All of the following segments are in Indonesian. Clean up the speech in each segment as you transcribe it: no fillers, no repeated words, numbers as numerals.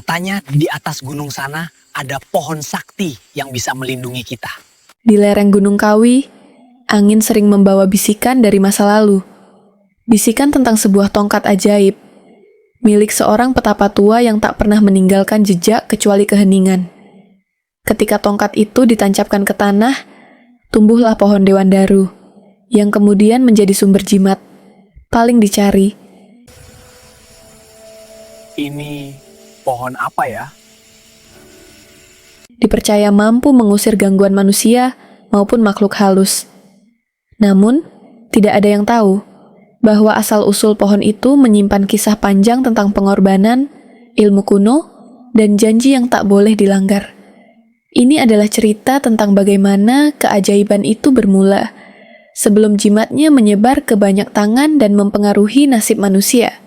Katanya di atas gunung sana ada pohon sakti yang bisa melindungi kita. Di lereng Gunung Kawi, angin sering membawa bisikan dari masa lalu. Bisikan tentang sebuah tongkat ajaib, milik seorang petapa tua yang tak pernah meninggalkan jejak kecuali keheningan. Ketika tongkat itu ditancapkan ke tanah, tumbuhlah pohon dewandaru, yang kemudian menjadi sumber jimat, paling dicari. Ini pohon apa ya? Dipercaya mampu mengusir gangguan manusia maupun makhluk halus. Namun, tidak ada yang tahu bahwa asal-usul pohon itu menyimpan kisah panjang tentang pengorbanan, ilmu kuno, dan janji yang tak boleh dilanggar. Ini adalah cerita tentang bagaimana keajaiban itu bermula, sebelum jimatnya menyebar ke banyak tangan dan mempengaruhi nasib manusia.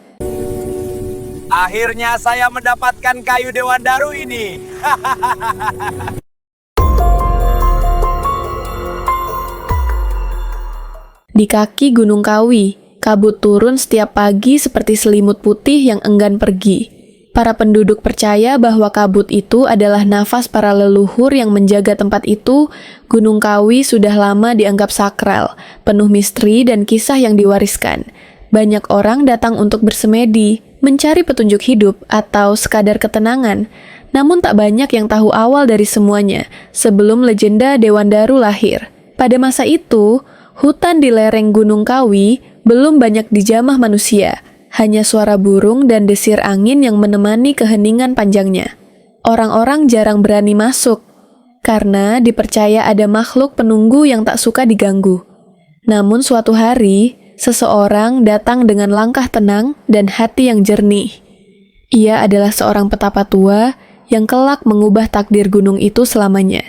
Akhirnya saya mendapatkan kayu dewandaru ini. Di kaki Gunung Kawi, kabut turun setiap pagi seperti selimut putih yang enggan pergi. Para penduduk percaya bahwa kabut itu adalah nafas para leluhur yang menjaga tempat itu. Gunung Kawi sudah lama dianggap sakral, penuh misteri dan kisah yang diwariskan. Banyak orang datang untuk bersemedi, mencari petunjuk hidup, atau sekadar ketenangan. Namun tak banyak yang tahu awal dari semuanya, sebelum legenda Dewandaru lahir. Pada masa itu, hutan di lereng Gunung Kawi belum banyak dijamah manusia, hanya suara burung dan desir angin yang menemani keheningan panjangnya. Orang-orang jarang berani masuk, karena dipercaya ada makhluk penunggu yang tak suka diganggu. Namun suatu hari, seseorang datang dengan langkah tenang dan hati yang jernih. Ia adalah seorang petapa tua yang kelak mengubah takdir gunung itu selamanya.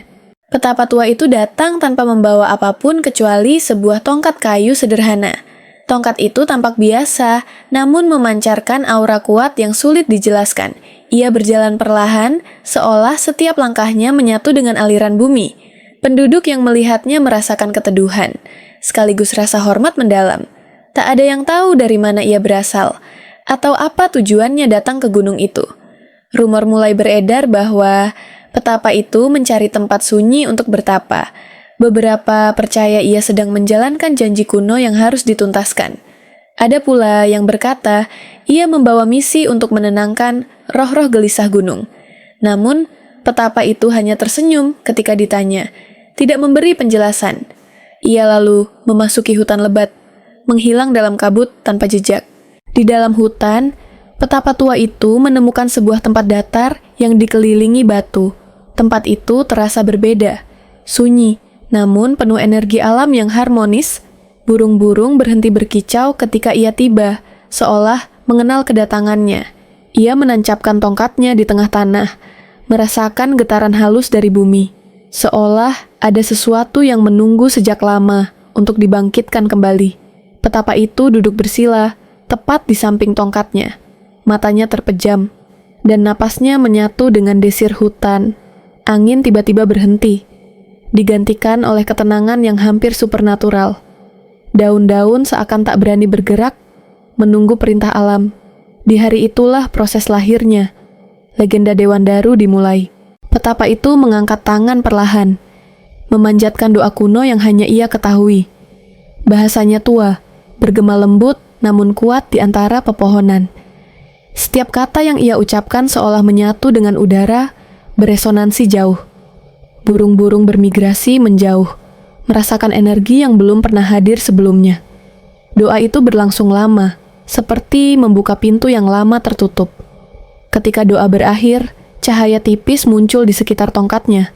Petapa tua itu datang tanpa membawa apapun kecuali sebuah tongkat kayu sederhana. Tongkat itu tampak biasa, namun memancarkan aura kuat yang sulit dijelaskan. Ia berjalan perlahan, seolah setiap langkahnya menyatu dengan aliran bumi. Penduduk yang melihatnya merasakan keteduhan, sekaligus rasa hormat mendalam. Tak ada yang tahu dari mana ia berasal, atau apa tujuannya datang ke gunung itu. Rumor mulai beredar bahwa petapa itu mencari tempat sunyi untuk bertapa. Beberapa percaya ia sedang menjalankan janji kuno yang harus dituntaskan. Ada pula yang berkata ia membawa misi untuk menenangkan roh-roh gelisah gunung. Namun, petapa itu hanya tersenyum ketika ditanya, tidak memberi penjelasan. Ia lalu memasuki hutan lebat, menghilang dalam kabut tanpa jejak. Di dalam hutan, petapa tua itu menemukan sebuah tempat datar yang dikelilingi batu. Tempat itu terasa berbeda, sunyi, namun penuh energi alam yang harmonis. Burung-burung berhenti berkicau ketika ia tiba, seolah mengenal kedatangannya. Ia menancapkan tongkatnya di tengah tanah, merasakan getaran halus dari bumi, seolah ada sesuatu yang menunggu sejak lama untuk dibangkitkan kembali. Petapa itu duduk bersila, tepat di samping tongkatnya. Matanya terpejam, dan napasnya menyatu dengan desir hutan. Angin tiba-tiba berhenti, digantikan oleh ketenangan yang hampir supernatural. Daun-daun seakan tak berani bergerak, menunggu perintah alam. Di hari itulah proses lahirnya. Legenda Dewandaru dimulai. Petapa itu mengangkat tangan perlahan, memanjatkan doa kuno yang hanya ia ketahui. Bahasanya tua, bergema lembut namun kuat di antara pepohonan. Setiap kata yang ia ucapkan seolah menyatu dengan udara, beresonansi jauh. Burung-burung bermigrasi menjauh, merasakan energi yang belum pernah hadir sebelumnya. Doa itu berlangsung lama, seperti membuka pintu yang lama tertutup. Ketika doa berakhir, cahaya tipis muncul di sekitar tongkatnya.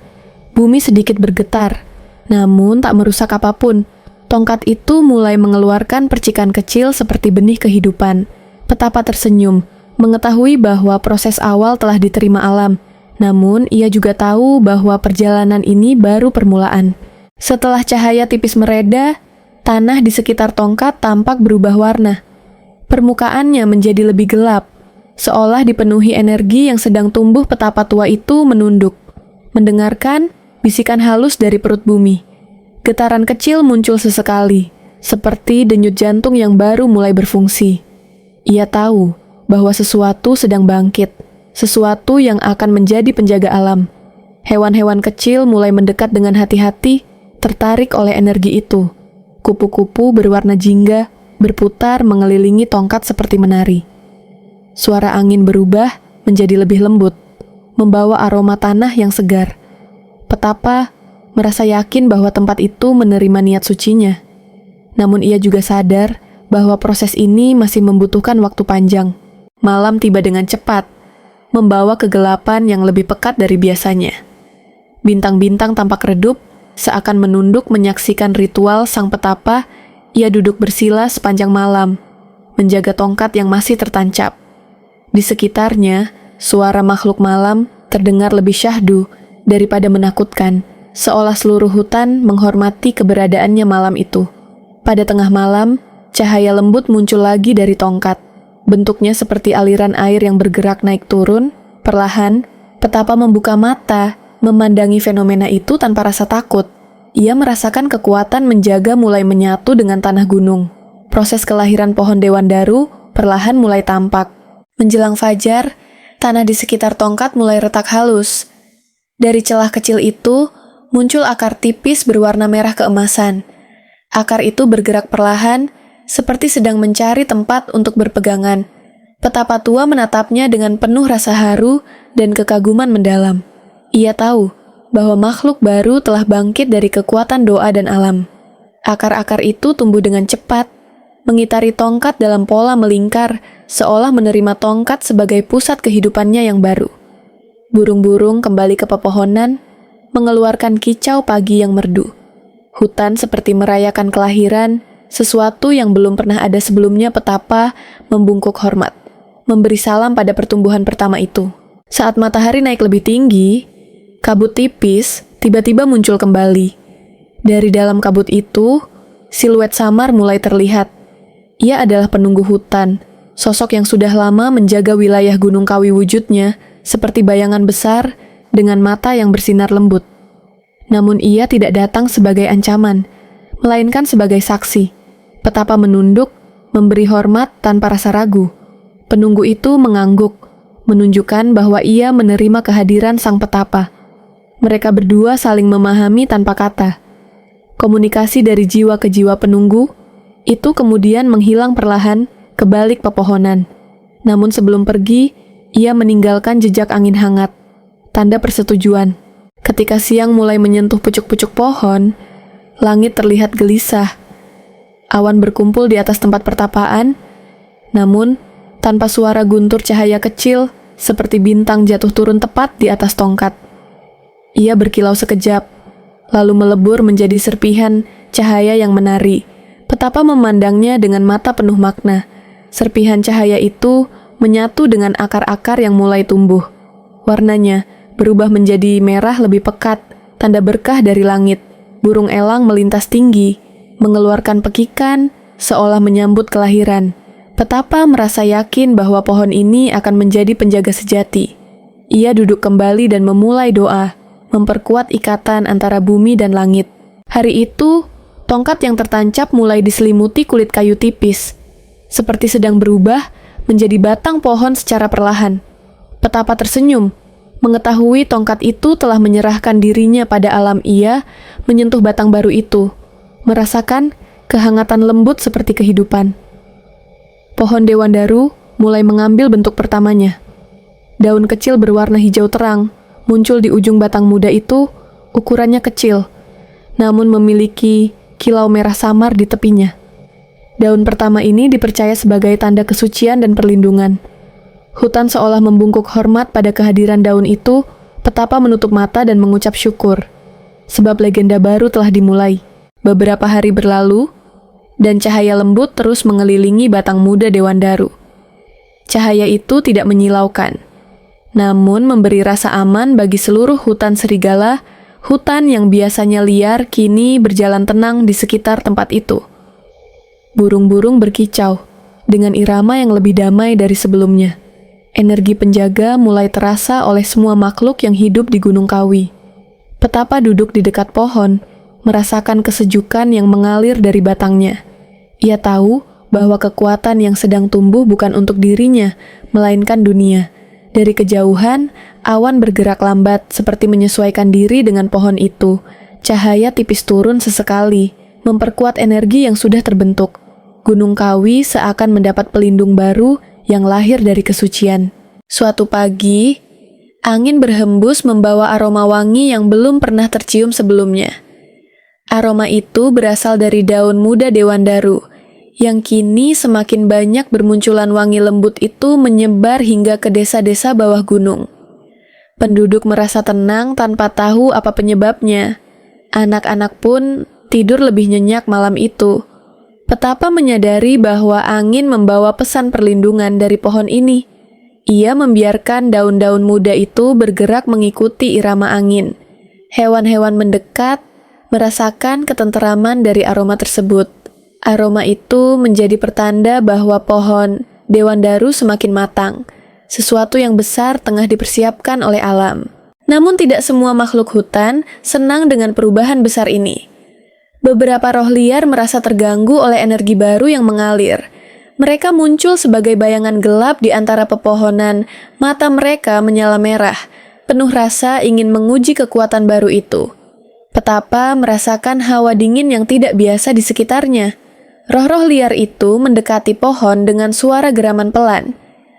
Bumi sedikit bergetar, namun tak merusak apapun. Tongkat itu mulai mengeluarkan percikan kecil seperti benih kehidupan. Petapa tersenyum, mengetahui bahwa proses awal telah diterima alam. Namun, ia juga tahu bahwa perjalanan ini baru permulaan. Setelah cahaya tipis mereda, tanah di sekitar tongkat tampak berubah warna. Permukaannya menjadi lebih gelap, seolah dipenuhi energi yang sedang tumbuh. Petapa tua itu menunduk, mendengarkan bisikan halus dari perut bumi. Getaran kecil muncul sesekali, seperti denyut jantung yang baru mulai berfungsi. Ia tahu bahwa sesuatu sedang bangkit. sesuatu yang akan menjadi penjaga alam. Hewan-hewan kecil mulai mendekat dengan hati-hati, tertarik oleh energi itu. Kupu-kupu berwarna jingga berputar mengelilingi tongkat seperti menari. Suara angin berubah menjadi lebih lembut, membawa aroma tanah yang segar. Petapa merasa yakin bahwa tempat itu menerima niat sucinya. Namun ia juga sadar bahwa proses ini masih membutuhkan waktu panjang. Malam tiba dengan cepat, membawa kegelapan yang lebih pekat dari biasanya. Bintang-bintang tampak redup, seakan menunduk menyaksikan ritual sang petapa. Ia duduk bersila sepanjang malam, menjaga tongkat yang masih tertancap. Di sekitarnya, suara makhluk malam terdengar lebih syahdu daripada menakutkan, seolah seluruh hutan menghormati keberadaannya malam itu. Pada tengah malam, cahaya lembut muncul lagi dari tongkat. Bentuknya seperti aliran air yang bergerak naik turun. Perlahan, petapa membuka mata, memandangi fenomena itu tanpa rasa takut. Ia merasakan kekuatan menjaga mulai menyatu dengan tanah gunung. Proses kelahiran pohon dewandaru perlahan mulai tampak. Menjelang fajar, tanah di sekitar tongkat mulai retak halus. Dari celah kecil itu, muncul akar tipis berwarna merah keemasan. Akar itu bergerak perlahan, seperti sedang mencari tempat untuk berpegangan. Petapa tua menatapnya dengan penuh rasa haru dan kekaguman mendalam. Ia tahu bahwa makhluk baru telah bangkit dari kekuatan doa dan alam. Akar-akar itu tumbuh dengan cepat, mengitari tongkat dalam pola melingkar, seolah menerima tongkat sebagai pusat kehidupannya yang baru. Burung-burung kembali ke pepohonan, mengeluarkan kicau pagi yang merdu. Hutan seperti merayakan kelahiran, sesuatu yang belum pernah ada sebelumnya. Petapa membungkuk hormat, memberi salam pada pertumbuhan pertama itu. Saat matahari naik lebih tinggi, kabut tipis tiba-tiba muncul kembali. Dari dalam kabut itu, siluet samar mulai terlihat. Ia adalah penunggu hutan, sosok yang sudah lama menjaga wilayah Gunung Kawi. Wujudnya seperti bayangan besar dengan mata yang bersinar lembut. Namun ia tidak datang sebagai ancaman, melainkan sebagai saksi. Petapa menunduk, memberi hormat tanpa rasa ragu. Penunggu itu mengangguk, menunjukkan bahwa ia menerima kehadiran sang petapa. Mereka berdua saling memahami tanpa kata. Komunikasi dari jiwa ke jiwa penunggu itu kemudian menghilang perlahan ke balik pepohonan. Namun sebelum pergi, ia meninggalkan jejak angin hangat, tanda persetujuan. Ketika siang mulai menyentuh pucuk-pucuk pohon, langit terlihat gelisah. Awan berkumpul di atas tempat pertapaan, namun tanpa suara guntur cahaya kecil seperti bintang jatuh turun tepat di atas tongkat. Ia berkilau sekejap, lalu melebur menjadi serpihan cahaya yang menari. Petapa memandangnya dengan mata penuh makna. Serpihan cahaya itu menyatu dengan akar-akar yang mulai tumbuh. Warnanya berubah menjadi merah lebih pekat, tanda berkah dari langit. Burung elang melintas tinggi, mengeluarkan pekikan seolah menyambut kelahiran. Petapa merasa yakin bahwa pohon ini akan menjadi penjaga sejati. Ia duduk kembali dan memulai doa, memperkuat ikatan antara bumi dan langit. Hari itu, tongkat yang tertancap mulai diselimuti kulit kayu tipis, seperti sedang berubah menjadi batang pohon secara perlahan. Petapa tersenyum, mengetahui tongkat itu telah menyerahkan dirinya pada alam. Ia menyentuh batang baru itu, merasakan kehangatan lembut seperti kehidupan. Pohon dewandaru mulai mengambil bentuk pertamanya. Daun kecil berwarna hijau terang muncul di ujung batang muda itu. Ukurannya kecil, namun memiliki kilau merah samar di tepinya. Daun pertama ini dipercaya sebagai tanda kesucian dan perlindungan. Hutan seolah membungkuk hormat pada kehadiran daun itu. Petapa menutup mata dan mengucap syukur, sebab legenda baru telah dimulai. Beberapa hari berlalu, dan cahaya lembut terus mengelilingi batang muda dewandaru. Cahaya itu tidak menyilaukan, namun memberi rasa aman bagi seluruh hutan serigala. Hutan yang biasanya liar kini berjalan tenang di sekitar tempat itu. Burung-burung berkicau dengan irama yang lebih damai dari sebelumnya. Energi penjaga mulai terasa oleh semua makhluk yang hidup di Gunung Kawi. Petapa duduk di dekat pohon, merasakan kesejukan yang mengalir dari batangnya. Ia tahu bahwa kekuatan yang sedang tumbuh bukan untuk dirinya, melainkan dunia. Dari kejauhan, awan bergerak lambat seperti menyesuaikan diri dengan pohon itu. Cahaya tipis turun sesekali, memperkuat energi yang sudah terbentuk. Gunung Kawi seakan mendapat pelindung baru yang lahir dari kesucian. Suatu pagi, angin berhembus membawa aroma wangi yang belum pernah tercium sebelumnya. Aroma itu berasal dari daun muda dewandaru, yang kini semakin banyak bermunculan wangi lembut itu menyebar hingga ke desa-desa bawah gunung. Penduduk merasa tenang tanpa tahu apa penyebabnya. Anak-anak pun tidur lebih nyenyak malam itu. Petapa menyadari bahwa angin membawa pesan perlindungan dari pohon ini. Ia membiarkan daun-daun muda itu bergerak mengikuti irama angin. Hewan-hewan mendekat, merasakan ketenteraman dari aroma tersebut. Aroma itu menjadi pertanda bahwa pohon dewandaru semakin matang. Sesuatu yang besar tengah dipersiapkan oleh alam. Namun tidak semua makhluk hutan senang dengan perubahan besar ini. Beberapa roh liar merasa terganggu oleh energi baru yang mengalir. Mereka muncul sebagai bayangan gelap di antara pepohonan. Mata mereka menyala merah, penuh rasa ingin menguji kekuatan baru itu. Petapa merasakan hawa dingin yang tidak biasa di sekitarnya. Roh-roh liar itu mendekati pohon dengan suara geraman pelan.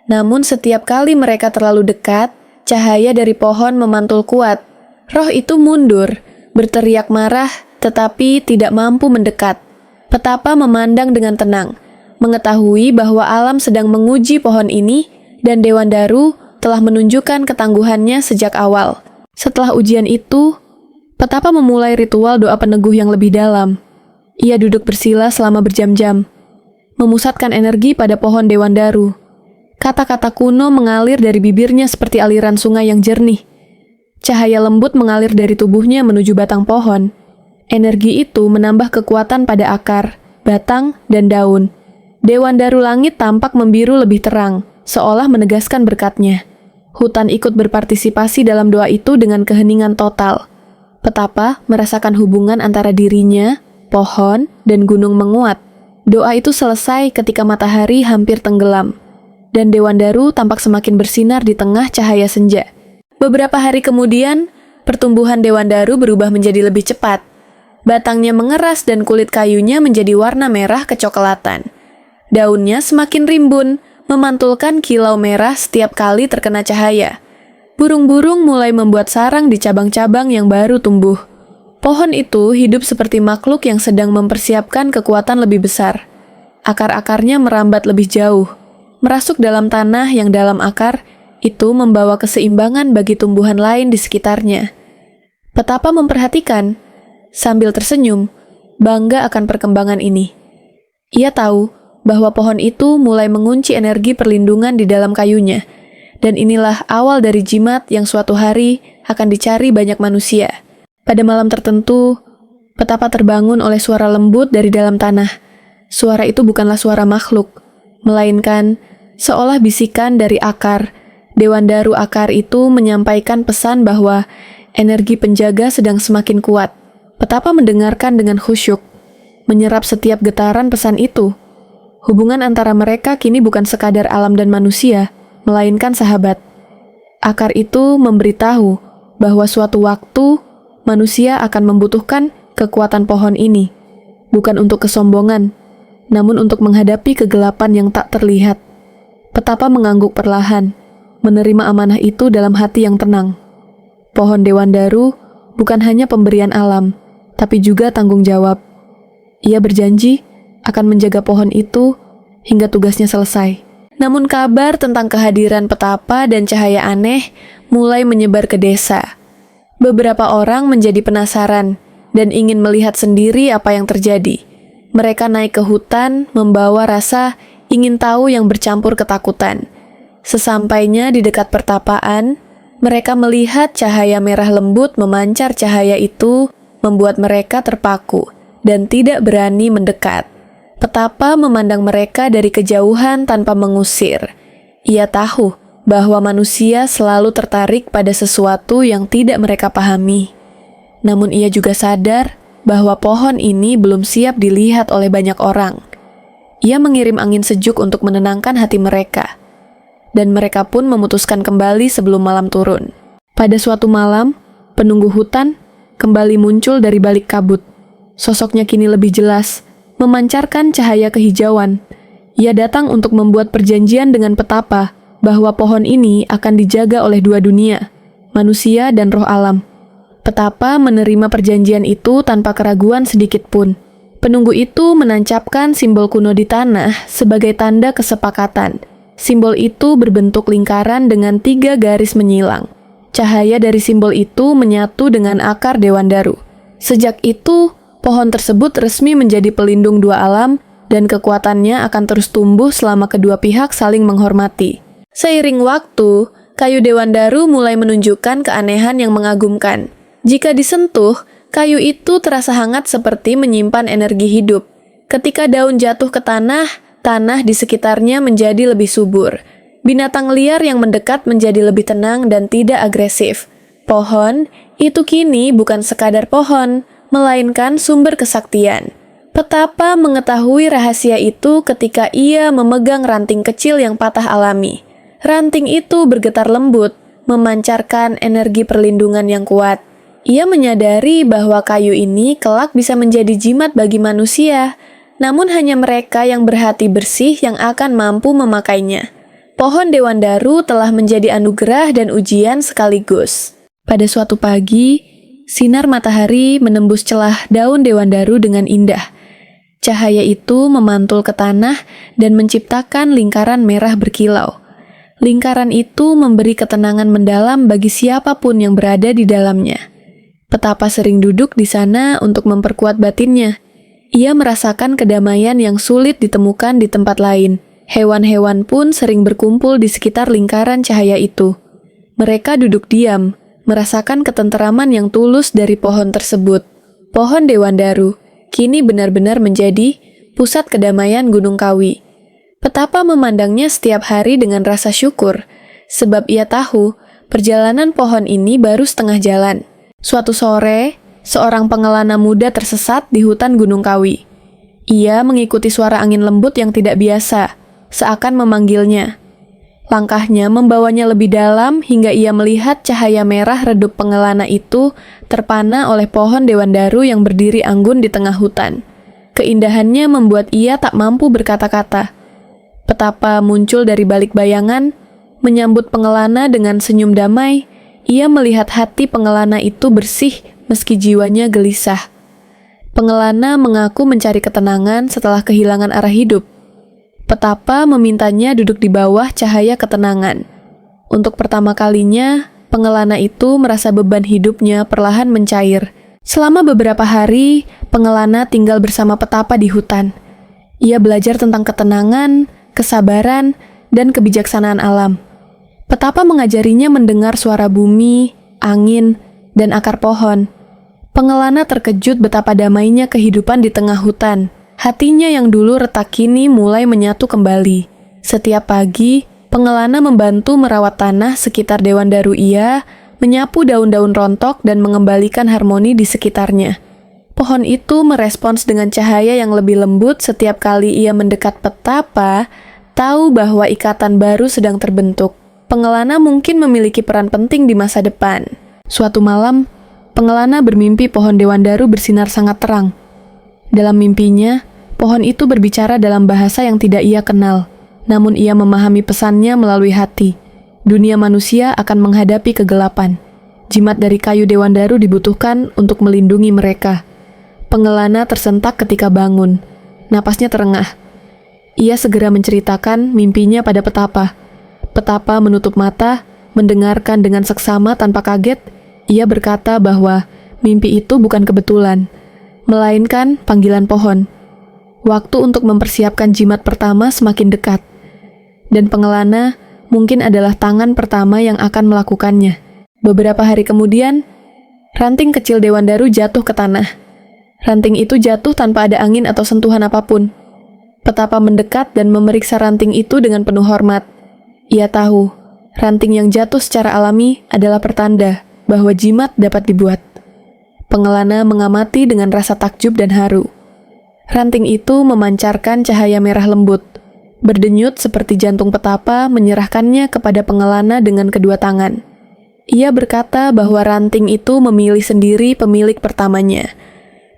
Namun setiap kali mereka terlalu dekat, cahaya dari pohon memantul kuat. Roh itu mundur, berteriak marah, tetapi tidak mampu mendekat. Petapa memandang dengan tenang, mengetahui bahwa alam sedang menguji pohon ini dan dewandaru telah menunjukkan ketangguhannya sejak awal. Setelah ujian itu, Petapa memulai ritual doa peneguh yang lebih dalam. Ia duduk bersila selama berjam-jam, memusatkan energi pada pohon dewandaru. Kata-kata kuno mengalir dari bibirnya seperti aliran sungai yang jernih. Cahaya lembut mengalir dari tubuhnya menuju batang pohon. Energi itu menambah kekuatan pada akar, batang, dan daun. Dewandaru langit tampak membiru lebih terang, seolah menegaskan berkatnya. Hutan ikut berpartisipasi dalam doa itu dengan keheningan total. Petapa merasakan hubungan antara dirinya, pohon, dan gunung menguat. Doa itu selesai ketika matahari hampir tenggelam, dan dewandaru tampak semakin bersinar di tengah cahaya senja. Beberapa hari kemudian, pertumbuhan dewandaru berubah menjadi lebih cepat. Batangnya mengeras dan kulit kayunya menjadi warna merah kecoklatan. Daunnya semakin rimbun, memantulkan kilau merah setiap kali terkena cahaya. Burung-burung mulai membuat sarang di cabang-cabang yang baru tumbuh. Pohon itu hidup seperti makhluk yang sedang mempersiapkan kekuatan lebih besar. Akar-akarnya merambat lebih jauh, merasuk dalam tanah yang dalam akar itu membawa keseimbangan bagi tumbuhan lain di sekitarnya. Petapa memperhatikan, sambil tersenyum, bangga akan perkembangan ini. Ia tahu bahwa pohon itu mulai mengunci energi perlindungan di dalam kayunya, dan inilah awal dari jimat yang suatu hari akan dicari banyak manusia. Pada malam tertentu, Petapa terbangun oleh suara lembut dari dalam tanah. Suara itu bukanlah suara makhluk, melainkan seolah bisikan dari akar. Dewandaru akar itu menyampaikan pesan bahwa energi penjaga sedang semakin kuat. Petapa mendengarkan dengan khusyuk, menyerap setiap getaran pesan itu. Hubungan antara mereka kini bukan sekadar alam dan manusia, melainkan sahabat. Akar itu memberitahu bahwa suatu waktu manusia akan membutuhkan kekuatan pohon ini, bukan untuk kesombongan, namun untuk menghadapi kegelapan yang tak terlihat. Petapa mengangguk perlahan, menerima amanah itu dalam hati yang tenang. Pohon dewandaru bukan hanya pemberian alam, tapi juga tanggung jawab. Ia berjanji akan menjaga pohon itu hingga tugasnya selesai. Namun kabar tentang kehadiran Petapa dan cahaya aneh mulai menyebar ke desa. Beberapa orang menjadi penasaran dan ingin melihat sendiri apa yang terjadi. Mereka naik ke hutan membawa rasa ingin tahu yang bercampur ketakutan. Sesampainya di dekat pertapaan, mereka melihat cahaya merah lembut memancar. Cahaya itu membuat mereka terpaku dan tidak berani mendekat. Petapa memandang mereka dari kejauhan tanpa mengusir. Ia tahu bahwa manusia selalu tertarik pada sesuatu yang tidak mereka pahami. Namun ia juga sadar bahwa pohon ini belum siap dilihat oleh banyak orang. Ia mengirim angin sejuk untuk menenangkan hati mereka. dan mereka pun memutuskan kembali sebelum malam turun. Pada suatu malam, penunggu hutan kembali muncul dari balik kabut. Sosoknya kini lebih jelas, memancarkan cahaya kehijauan. Ia datang untuk membuat perjanjian dengan petapa bahwa pohon ini akan dijaga oleh dua dunia, manusia dan roh alam. Petapa menerima perjanjian itu tanpa keraguan sedikit pun. Penunggu itu menancapkan simbol kuno di tanah sebagai tanda kesepakatan. Simbol itu berbentuk lingkaran dengan 3 garis menyilang. Cahaya dari simbol itu menyatu dengan akar Dewandaru. Sejak itu, pohon tersebut resmi menjadi pelindung dua alam dan kekuatannya akan terus tumbuh selama kedua pihak saling menghormati. Seiring waktu, kayu Dewandaru mulai menunjukkan keanehan yang mengagumkan. Jika disentuh, kayu itu terasa hangat seperti menyimpan energi hidup. Ketika daun jatuh ke tanah, tanah di sekitarnya menjadi lebih subur. Binatang liar yang mendekat menjadi lebih tenang dan tidak agresif. Pohon itu kini bukan sekadar pohon, melainkan sumber kesaktian. Petapa mengetahui rahasia itu ketika ia memegang ranting kecil yang patah alami. Ranting itu bergetar lembut, memancarkan energi perlindungan yang kuat. Ia menyadari bahwa kayu ini kelak bisa menjadi jimat bagi manusia, namun hanya mereka yang berhati bersih yang akan mampu memakainya. Pohon Dewandaru telah menjadi anugerah dan ujian sekaligus. Pada suatu pagi, sinar matahari menembus celah daun Dewandaru dengan indah. Cahaya itu memantul ke tanah dan menciptakan lingkaran merah berkilau. Lingkaran itu memberi ketenangan mendalam bagi siapapun yang berada di dalamnya. Petapa sering duduk di sana untuk memperkuat batinnya. Ia merasakan kedamaian yang sulit ditemukan di tempat lain. Hewan-hewan pun sering berkumpul di sekitar lingkaran cahaya itu. Mereka duduk diam, merasakan ketenteraman yang tulus dari pohon tersebut. Pohon Dewandaru kini benar-benar menjadi pusat kedamaian Gunung Kawi. Petapa memandangnya setiap hari dengan rasa syukur, sebab ia tahu perjalanan pohon ini baru setengah jalan. Suatu sore, seorang pengelana muda tersesat di hutan Gunung Kawi. Ia mengikuti suara angin lembut yang tidak biasa, seakan memanggilnya. Langkahnya membawanya lebih dalam hingga ia melihat cahaya merah redup pengelana itu terpana oleh pohon Dewandaru yang berdiri anggun di tengah hutan. Keindahannya membuat ia tak mampu berkata-kata. Petapa muncul dari balik bayangan, menyambut pengelana dengan senyum damai. Ia melihat hati pengelana itu bersih meski jiwanya gelisah. Pengelana mengaku mencari ketenangan setelah kehilangan arah hidup. Petapa memintanya duduk di bawah cahaya ketenangan. Untuk pertama kalinya, pengelana itu merasa beban hidupnya perlahan mencair. Selama beberapa hari, pengelana tinggal bersama Petapa di hutan. Ia belajar tentang ketenangan, kesabaran, dan kebijaksanaan alam. Petapa mengajarinya mendengar suara bumi, angin, dan akar pohon. Pengelana terkejut betapa damainya kehidupan di tengah hutan. Hatinya yang dulu retak kini mulai menyatu kembali. Setiap pagi, pengelana membantu merawat tanah sekitar Dewandaru ia, menyapu daun-daun rontok dan mengembalikan harmoni di sekitarnya. Pohon itu merespons dengan cahaya yang lebih lembut setiap kali ia mendekat Petapa, tahu bahwa ikatan baru sedang terbentuk. Pengelana mungkin memiliki peran penting di masa depan. Suatu malam, pengelana bermimpi pohon Dewandaru bersinar sangat terang. Dalam mimpinya, pohon itu berbicara dalam bahasa yang tidak ia kenal, namun ia memahami pesannya melalui hati. Dunia manusia akan menghadapi kegelapan. Jimat dari kayu Dewandaru dibutuhkan untuk melindungi mereka. Pengelana tersentak ketika bangun. Napasnya terengah. Ia segera menceritakan mimpinya pada Petapa. Petapa menutup mata, mendengarkan dengan seksama tanpa kaget. Ia berkata bahwa mimpi itu bukan kebetulan, melainkan panggilan pohon. Waktu untuk mempersiapkan jimat pertama semakin dekat. Dan pengelana mungkin adalah tangan pertama yang akan melakukannya. Beberapa hari kemudian, ranting kecil Dewandaru jatuh ke tanah. Ranting itu jatuh tanpa ada angin atau sentuhan apapun. Petapa mendekat dan memeriksa ranting itu dengan penuh hormat. Ia tahu, ranting yang jatuh secara alami adalah pertanda bahwa jimat dapat dibuat. Pengelana mengamati dengan rasa takjub dan haru. Ranting itu memancarkan cahaya merah lembut. Berdenyut seperti jantung petapa menyerahkannya kepada pengelana dengan kedua tangan. Ia berkata bahwa ranting itu memilih sendiri pemilik pertamanya.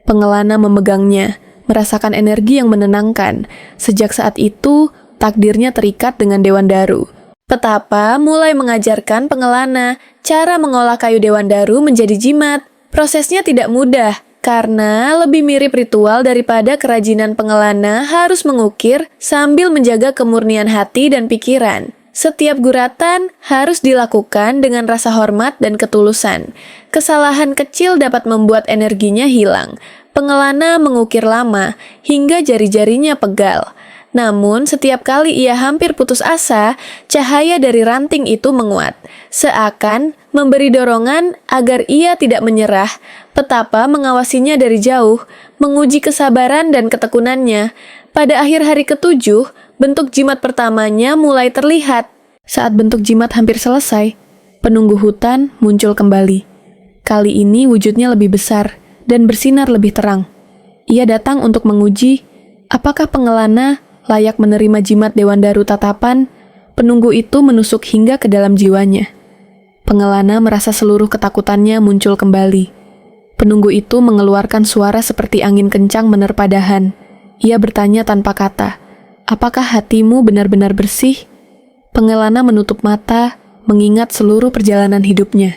Pengelana memegangnya, merasakan energi yang menenangkan. Sejak saat itu, takdirnya terikat dengan Dewan Daru. Petapa mulai mengajarkan pengelana cara mengolah kayu Dewan Daru menjadi jimat. Prosesnya tidak mudah, karena lebih mirip ritual daripada kerajinan pengelana harus mengukir sambil menjaga kemurnian hati dan pikiran. Setiap guratan harus dilakukan dengan rasa hormat dan ketulusan. Kesalahan kecil dapat membuat energinya hilang. Pengelana mengukir lama hingga jari-jarinya pegal. Namun, setiap kali ia hampir putus asa, cahaya dari ranting itu menguat. Seakan memberi dorongan agar ia tidak menyerah. Petapa mengawasinya dari jauh, menguji kesabaran dan ketekunannya. Pada akhir hari ke-7, bentuk jimat pertamanya mulai terlihat. Saat bentuk jimat hampir selesai, penunggu hutan muncul kembali. Kali ini wujudnya lebih besar dan bersinar lebih terang. Ia datang untuk menguji apakah pengelana layak menerima jimat Dewan Daru tatapan. Penunggu itu menusuk hingga ke dalam jiwanya. Pengelana merasa seluruh ketakutannya muncul kembali. Penunggu itu mengeluarkan suara seperti angin kencang menerpa dahan. Ia bertanya tanpa kata, "Apakah hatimu benar-benar bersih?" Pengelana menutup mata, mengingat seluruh perjalanan hidupnya.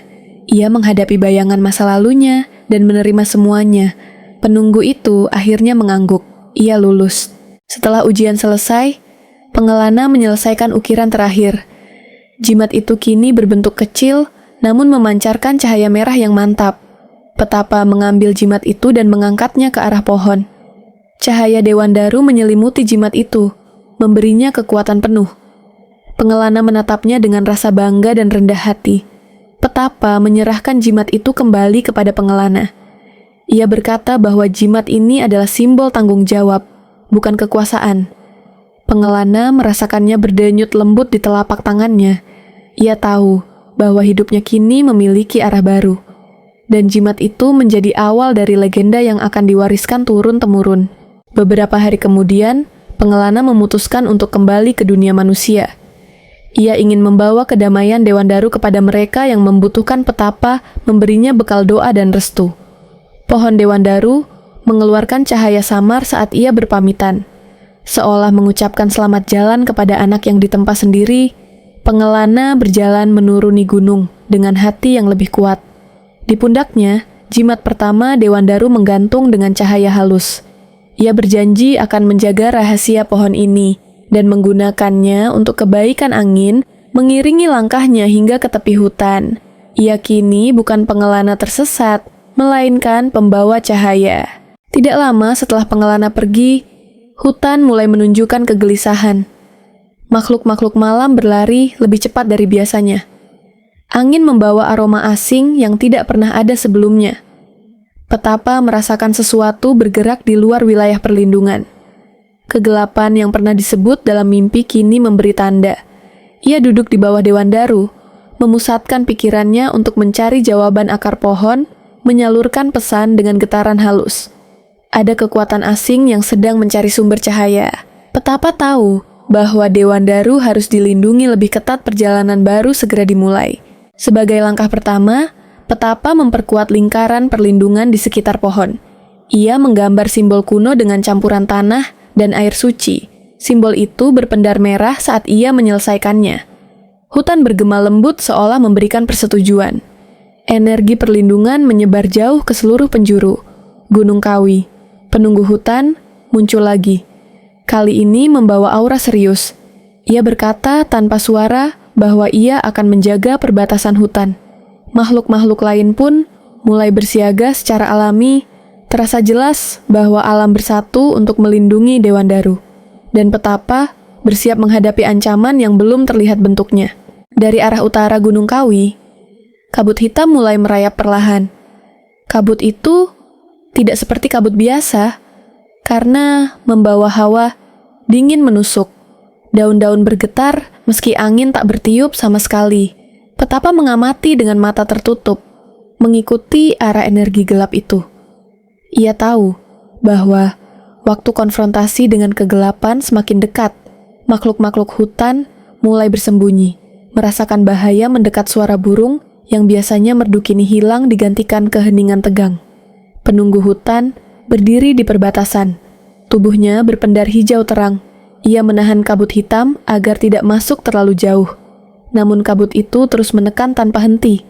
Ia menghadapi bayangan masa lalunya dan menerima semuanya. Penunggu itu akhirnya mengangguk. Ia lulus. Setelah ujian selesai, pengelana menyelesaikan ukiran terakhir. Jimat itu kini berbentuk kecil, namun memancarkan cahaya merah yang mantap. Petapa mengambil jimat itu dan mengangkatnya ke arah pohon. Cahaya Dewan Daru menyelimuti jimat itu, memberinya kekuatan penuh. Pengelana menatapnya dengan rasa bangga dan rendah hati. Petapa menyerahkan jimat itu kembali kepada pengelana. Ia berkata bahwa jimat ini adalah simbol tanggung jawab, bukan kekuasaan. Pengelana merasakannya berdenyut lembut di telapak tangannya. Ia tahu bahwa hidupnya kini memiliki arah baru. Dan jimat itu menjadi awal dari legenda yang akan diwariskan turun-temurun. Beberapa hari kemudian, pengelana memutuskan untuk kembali ke dunia manusia. Ia ingin membawa kedamaian Dewan Daru kepada mereka yang membutuhkan petapa memberinya bekal doa dan restu. Pohon Dewan Daru mengeluarkan cahaya samar saat ia berpamitan. Seolah mengucapkan selamat jalan kepada anak yang ditempa sendiri, pengelana berjalan menuruni gunung dengan hati yang lebih kuat. Di pundaknya, jimat pertama Dewan Daru menggantung dengan cahaya halus. Ia berjanji akan menjaga rahasia pohon ini dan menggunakannya untuk kebaikan angin, mengiringi langkahnya hingga ke tepi hutan. Ia kini bukan pengelana tersesat, melainkan pembawa cahaya. Tidak lama setelah pengelana pergi, hutan mulai menunjukkan kegelisahan. Makhluk-makhluk malam berlari lebih cepat dari biasanya. Angin membawa aroma asing yang tidak pernah ada sebelumnya. Petapa merasakan sesuatu bergerak di luar wilayah perlindungan. Kegelapan yang pernah disebut dalam mimpi kini memberi tanda. Ia duduk di bawah Dewan Daru, memusatkan pikirannya untuk mencari jawaban akar pohon, menyalurkan pesan dengan getaran halus. Ada kekuatan asing yang sedang mencari sumber cahaya. Petapa tahu bahwa Dewan Daru harus dilindungi lebih ketat perjalanan baru segera dimulai. Sebagai langkah pertama, Petapa memperkuat lingkaran perlindungan di sekitar pohon. Ia menggambar simbol kuno dengan campuran tanah dan air suci. Simbol itu berpendar merah saat ia menyelesaikannya. Hutan bergema lembut seolah memberikan persetujuan. Energi perlindungan menyebar jauh ke seluruh penjuru. Gunung Kawi, penunggu hutan, muncul lagi. Kali ini membawa aura serius. Ia berkata tanpa suara bahwa ia akan menjaga perbatasan hutan. Makhluk-makhluk lain pun mulai bersiaga secara alami. Terasa jelas bahwa alam bersatu untuk melindungi Dewan Daru. Dan Petapa bersiap menghadapi ancaman yang belum terlihat bentuknya. Dari arah utara Gunung Kawi, kabut hitam mulai merayap perlahan. Kabut itu tidak seperti kabut biasa, karena membawa hawa dingin menusuk. Daun-daun bergetar meski angin tak bertiup sama sekali. Petapa mengamati dengan mata tertutup, mengikuti arah energi gelap itu. Ia tahu bahwa waktu konfrontasi dengan kegelapan semakin dekat, makhluk-makhluk hutan mulai bersembunyi, merasakan bahaya mendekat suara burung yang biasanya merdu kini hilang digantikan keheningan tegang. Penunggu hutan berdiri di perbatasan. Tubuhnya berpendar hijau terang. Ia menahan kabut hitam agar tidak masuk terlalu jauh. Namun kabut itu terus menekan tanpa henti.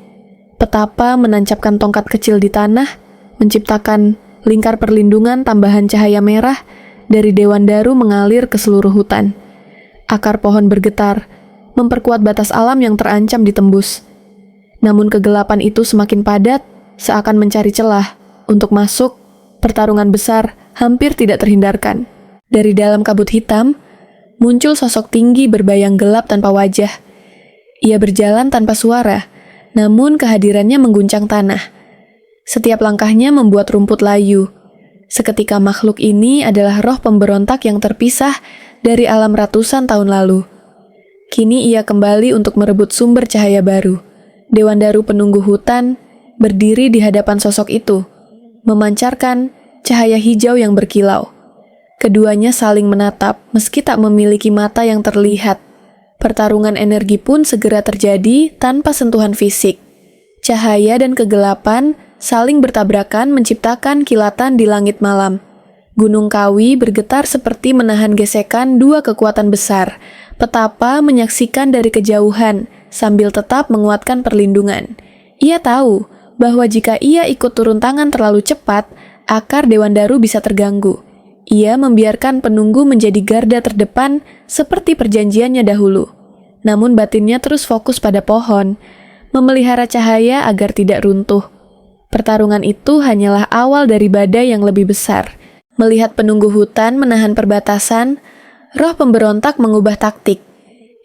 Petapa menancapkan tongkat kecil di tanah, menciptakan lingkar perlindungan tambahan cahaya merah dari Dewan Daru mengalir ke seluruh hutan. Akar pohon bergetar, memperkuat batas alam yang terancam ditembus. Namun kegelapan itu semakin padat, seakan mencari celah untuk masuk. Pertarungan besar hampir tidak terhindarkan. Dari dalam kabut hitam, muncul sosok tinggi berbayang gelap tanpa wajah. Ia berjalan tanpa suara, namun kehadirannya mengguncang tanah. Setiap langkahnya membuat rumput layu. Seketika makhluk ini adalah roh pemberontak yang terpisah dari alam ratusan tahun lalu. Kini ia kembali untuk merebut sumber cahaya baru. Dewan Daru penunggu hutan berdiri di hadapan sosok itu, memancarkan cahaya hijau yang berkilau. Keduanya saling menatap meski tak memiliki mata yang terlihat. Pertarungan energi pun segera terjadi tanpa sentuhan fisik. Cahaya dan kegelapan saling bertabrakan menciptakan kilatan di langit malam. Gunung Kawi bergetar seperti menahan gesekan dua kekuatan besar. Petapa menyaksikan dari kejauhan sambil tetap menguatkan perlindungan. Ia tahu bahwa jika ia ikut turun tangan terlalu cepat, akar Dewan Daru bisa terganggu. Ia membiarkan penunggu menjadi garda terdepan seperti perjanjiannya dahulu. Namun batinnya terus fokus pada pohon, memelihara cahaya agar tidak runtuh. Pertarungan itu hanyalah awal dari badai yang lebih besar. Melihat penunggu hutan menahan perbatasan, roh pemberontak mengubah taktik.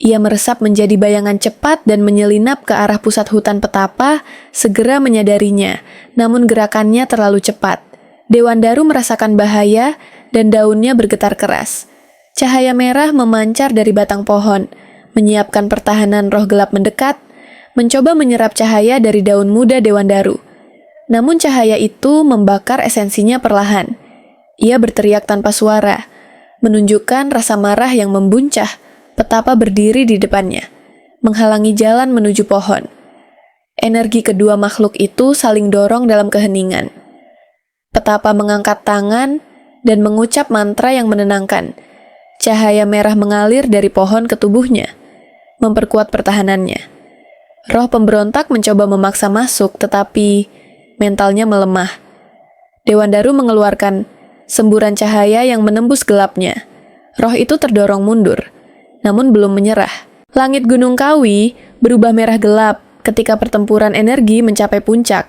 Ia meresap menjadi bayangan cepat dan menyelinap ke arah pusat hutan petapa, segera menyadarinya, namun gerakannya terlalu cepat. Dewan Daru merasakan bahaya dan daunnya bergetar keras. Cahaya merah memancar dari batang pohon, menyiapkan pertahanan roh gelap mendekat, mencoba menyerap cahaya dari daun muda Dewan Daru. Namun cahaya itu membakar esensinya perlahan. Ia berteriak tanpa suara, menunjukkan rasa marah yang membuncah. Petapa berdiri di depannya, menghalangi jalan menuju pohon. Energi kedua makhluk itu saling dorong dalam keheningan. Petapa mengangkat tangan dan mengucap mantra yang menenangkan. Cahaya merah mengalir dari pohon ke tubuhnya, memperkuat pertahanannya. Roh pemberontak mencoba memaksa masuk, tetapi mentalnya melemah. Dewan Daru mengeluarkan semburan cahaya yang menembus gelapnya. Roh itu terdorong mundur, namun belum menyerah. Langit Gunung Kawi berubah merah gelap ketika pertempuran energi mencapai puncak.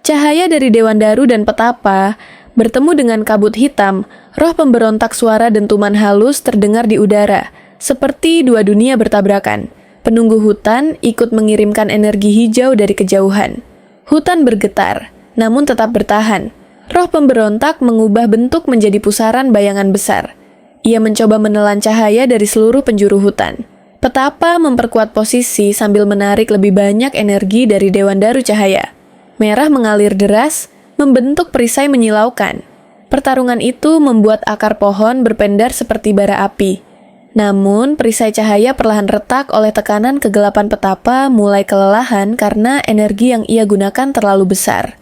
Cahaya dari Dewan Daru dan Petapa bertemu dengan kabut hitam. Roh pemberontak, suara dentuman halus terdengar di udara, seperti dua dunia bertabrakan. Penunggu hutan ikut mengirimkan energi hijau dari kejauhan. Hutan bergetar, namun tetap bertahan. Roh pemberontak mengubah bentuk menjadi pusaran bayangan besar. Ia mencoba menelan cahaya dari seluruh penjuru hutan. Petapa memperkuat posisi sambil menarik lebih banyak energi dari Dewan Daru cahaya. Merah mengalir deras, membentuk perisai menyilaukan. Pertarungan itu membuat akar pohon berpendar seperti bara api. Namun, perisai cahaya perlahan retak oleh tekanan kegelapan. Petapa mulai kelelahan karena energi yang ia gunakan terlalu besar.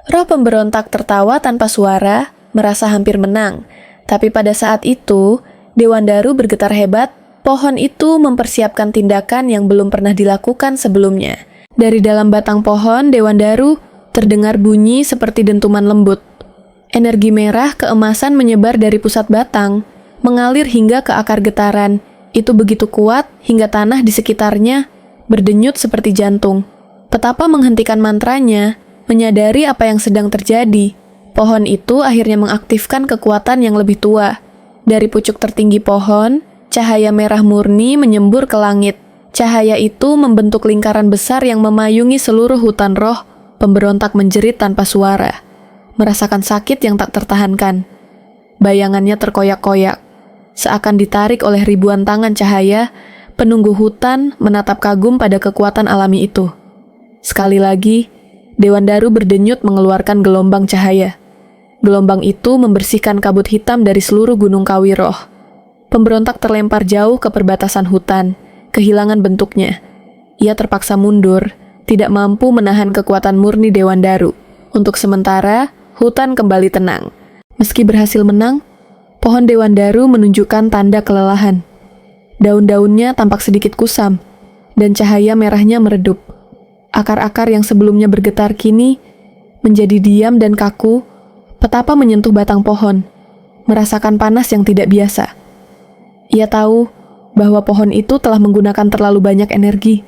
Roh pemberontak tertawa tanpa suara, merasa hampir menang. Tapi pada saat itu, Dewan Daru bergetar hebat. Pohon itu mempersiapkan tindakan yang belum pernah dilakukan sebelumnya. Dari dalam batang pohon Dewan Daru terdengar bunyi seperti dentuman lembut. Energi merah keemasan menyebar dari pusat batang, mengalir hingga ke akar getaran. Itu begitu kuat hingga tanah di sekitarnya berdenyut seperti jantung. Petapa menghentikan mantranya, menyadari apa yang sedang terjadi. Pohon itu akhirnya mengaktifkan kekuatan yang lebih tua. Dari pucuk tertinggi pohon, cahaya merah murni menyembur ke langit. Cahaya itu membentuk lingkaran besar yang memayungi seluruh hutan roh. Pemberontak menjerit tanpa suara, merasakan sakit yang tak tertahankan. Bayangannya terkoyak-koyak, seakan ditarik oleh ribuan tangan cahaya. Penunggu hutan menatap kagum pada kekuatan alami itu. Sekali lagi, Dewan Daru berdenyut mengeluarkan gelombang cahaya. Gelombang itu membersihkan kabut hitam dari seluruh Gunung Kawi roh. Pemberontak terlempar jauh ke perbatasan hutan, kehilangan bentuknya. Ia terpaksa mundur, tidak mampu menahan kekuatan murni Dewan Daru. Untuk sementara, hutan kembali tenang. Meski berhasil menang, pohon Dewan Daru menunjukkan tanda kelelahan. Daun-daunnya tampak sedikit kusam, dan cahaya merahnya meredup. Akar-akar yang sebelumnya bergetar kini menjadi diam dan kaku. Petapa menyentuh batang pohon, merasakan panas yang tidak biasa. Ia tahu bahwa pohon itu telah menggunakan terlalu banyak energi.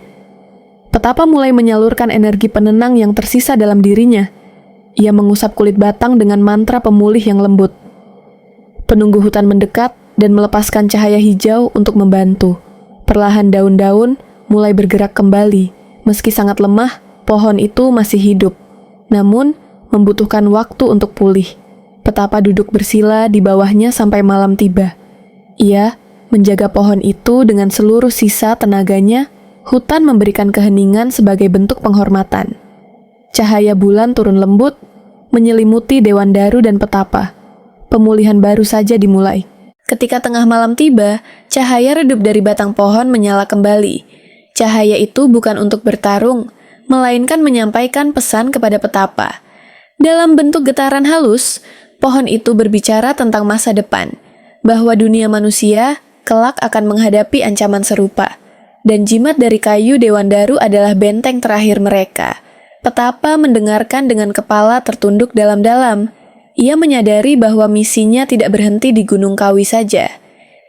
Petapa mulai menyalurkan energi penenang yang tersisa dalam dirinya. Ia mengusap kulit batang dengan mantra pemulih yang lembut. Penunggu hutan mendekat dan melepaskan cahaya hijau untuk membantu. Perlahan daun-daun mulai bergerak kembali. Meski sangat lemah, pohon itu masih hidup. Namun, membutuhkan waktu untuk pulih. Petapa duduk bersila di bawahnya sampai malam tiba. Ia menjaga pohon itu dengan seluruh sisa tenaganya. Hutan memberikan keheningan sebagai bentuk penghormatan. Cahaya bulan turun lembut, menyelimuti Dewan Daru dan Petapa. Pemulihan baru saja dimulai. Ketika tengah malam tiba, cahaya redup dari batang pohon menyala kembali. Cahaya itu bukan untuk bertarung, melainkan menyampaikan pesan kepada Petapa. Dalam bentuk getaran halus, pohon itu berbicara tentang masa depan, bahwa dunia manusia kelak akan menghadapi ancaman serupa, dan jimat dari kayu Dewan Daru adalah benteng terakhir mereka. Petapa mendengarkan dengan kepala tertunduk dalam-dalam. Ia menyadari bahwa misinya tidak berhenti di Gunung Kawi saja.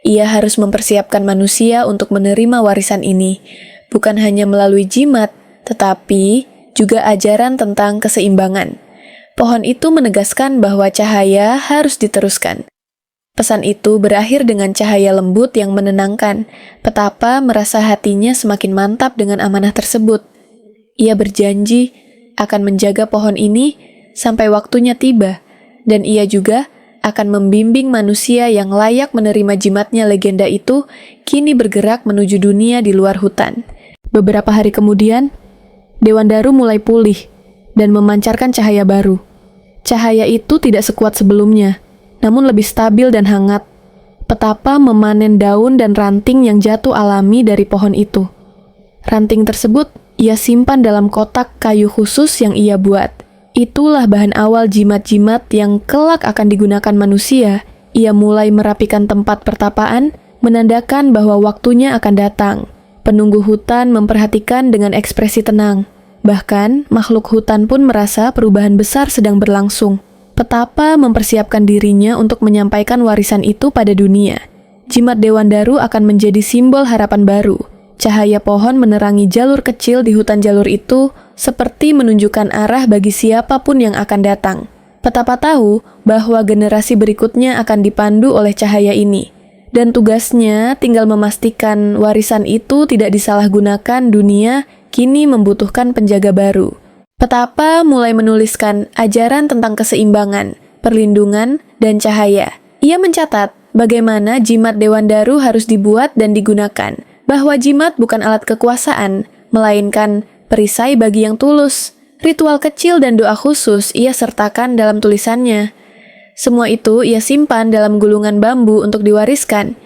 Ia harus mempersiapkan manusia untuk menerima warisan ini, bukan hanya melalui jimat, tetapi juga ajaran tentang keseimbangan. Pohon itu menegaskan bahwa cahaya harus diteruskan. Pesan itu berakhir dengan cahaya lembut yang menenangkan. Petapa merasa hatinya semakin mantap dengan amanah tersebut. Ia berjanji akan menjaga pohon ini sampai waktunya tiba, dan ia juga akan membimbing manusia yang layak menerima jimatnya legenda itu kini bergerak menuju dunia di luar hutan. Beberapa hari kemudian, Dewan Daru mulai pulih dan memancarkan cahaya baru. Cahaya itu tidak sekuat sebelumnya, namun lebih stabil dan hangat. Petapa memanen daun dan ranting yang jatuh alami dari pohon itu. Ranting tersebut ia simpan dalam kotak kayu khusus yang ia buat. Itulah bahan awal jimat-jimat yang kelak akan digunakan manusia. Ia mulai merapikan tempat pertapaan, menandakan bahwa waktunya akan datang. Penunggu hutan memperhatikan dengan ekspresi tenang. Bahkan, makhluk hutan pun merasa perubahan besar sedang berlangsung. Petapa mempersiapkan dirinya untuk menyampaikan warisan itu pada dunia. Jimat Dewan Daru akan menjadi simbol harapan baru. Cahaya pohon menerangi jalur kecil di hutan jalur itu, seperti menunjukkan arah bagi siapapun yang akan datang. Petapa tahu bahwa generasi berikutnya akan dipandu oleh cahaya ini. Dan tugasnya tinggal memastikan warisan itu tidak disalahgunakan. Dunia kini membutuhkan penjaga baru. Petapa mulai menuliskan ajaran tentang keseimbangan, perlindungan, dan cahaya. Ia mencatat bagaimana jimat Dewan Daru harus dibuat dan digunakan, bahwa jimat bukan alat kekuasaan, melainkan perisai bagi yang tulus. Ritual kecil dan doa khusus ia sertakan dalam tulisannya. Semua itu ia simpan dalam gulungan bambu untuk diwariskan.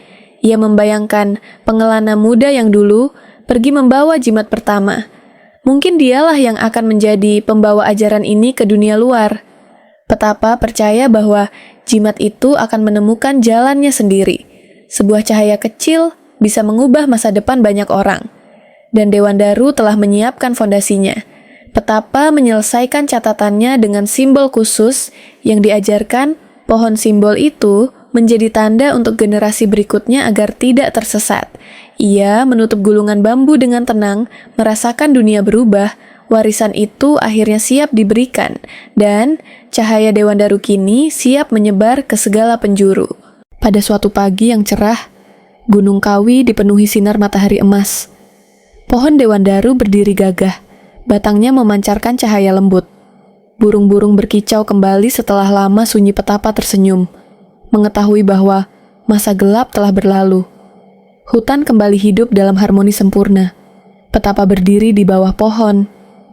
Ia membayangkan pengelana muda yang dulu pergi membawa jimat pertama. Mungkin dialah yang akan menjadi pembawa ajaran ini ke dunia luar. Petapa percaya bahwa jimat itu akan menemukan jalannya sendiri. Sebuah cahaya kecil bisa mengubah masa depan banyak orang. Dan Dewan Daru telah menyiapkan fondasinya. Petapa menyelesaikan catatannya dengan simbol khusus yang diajarkan. Pohon simbol itu menjadi tanda untuk generasi berikutnya agar tidak tersesat. Ia menutup gulungan bambu dengan tenang, merasakan dunia berubah. Warisan itu akhirnya siap diberikan, dan cahaya Dewan Daru kini siap menyebar ke segala penjuru. Pada suatu pagi yang cerah, Gunung Kawi dipenuhi sinar matahari emas. Pohon Dewan Daru berdiri gagah. Batangnya memancarkan cahaya lembut. Burung-burung berkicau kembali setelah lama sunyi. Petapa tersenyum, mengetahui bahwa masa gelap telah berlalu. Hutan kembali hidup dalam harmoni sempurna. Petapa berdiri di bawah pohon,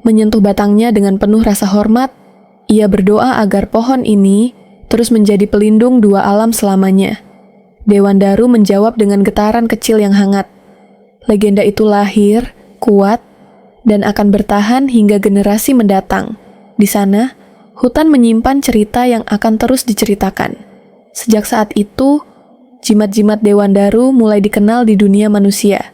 menyentuh batangnya dengan penuh rasa hormat. Ia berdoa agar pohon ini terus menjadi pelindung dua alam selamanya. Dewandaru menjawab dengan getaran kecil yang hangat. Legenda itu lahir, kuat, dan akan bertahan hingga generasi mendatang. Di sana, hutan menyimpan cerita yang akan terus diceritakan. Sejak saat itu, jimat-jimat Dewandaru mulai dikenal di dunia manusia.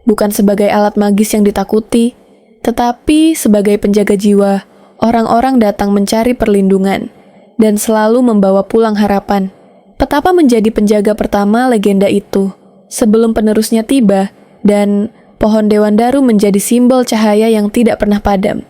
Bukan sebagai alat magis yang ditakuti, tetapi sebagai penjaga jiwa, orang-orang datang mencari perlindungan dan selalu membawa pulang harapan. Petapa menjadi penjaga pertama legenda itu sebelum penerusnya tiba dan pohon Dewandaru menjadi simbol cahaya yang tidak pernah padam.